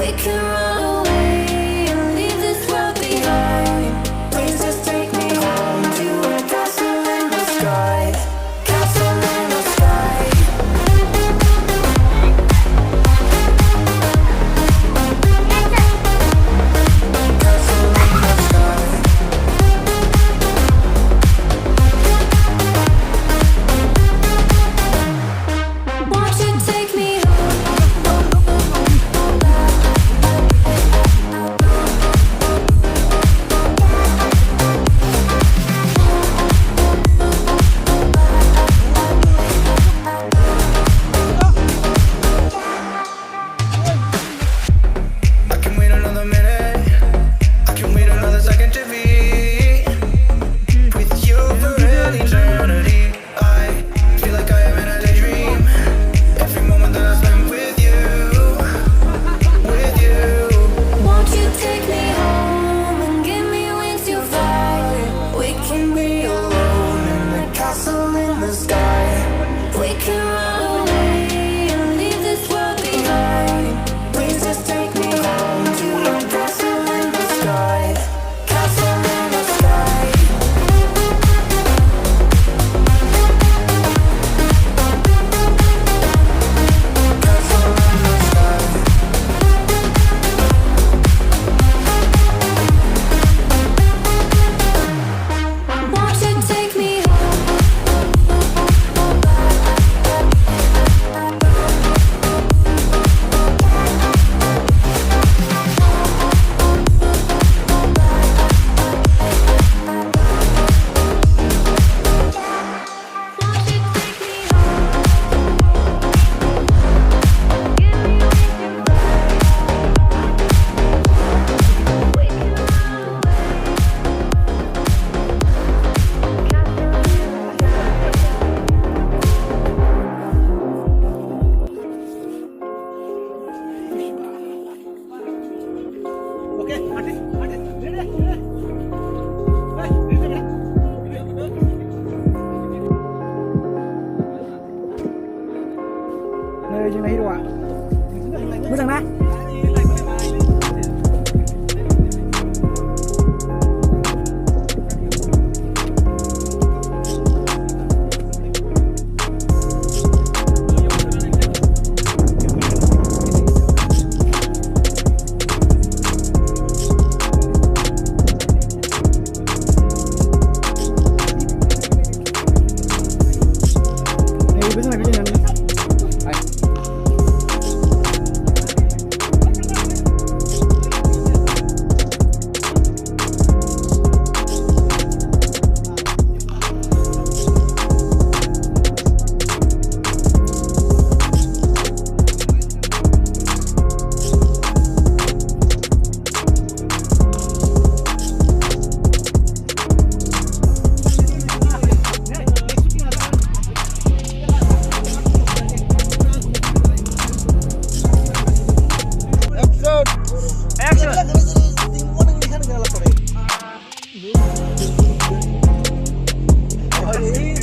We can run away and leave this world behind. Please just take me home to a castle in the sky. Castle in the sky. Castle in the sky. Won't you take me I can wait another minute. I can wait another second to be with you for an eternity. I feel like I am in a daydream. Every moment that I spend with you, with you. Won't you take me home and give me wings to fly? We can be alone in the castle in the sky. We can run away and leave this world behind. Please just take me home to a castle in the sky. Castle in the sky. Castle in the sky. Won't you take me Oke, mati. Ini deh. Nơi trên này rồi ạ. Bước sang đây. Bước sang này cái gì này? Action!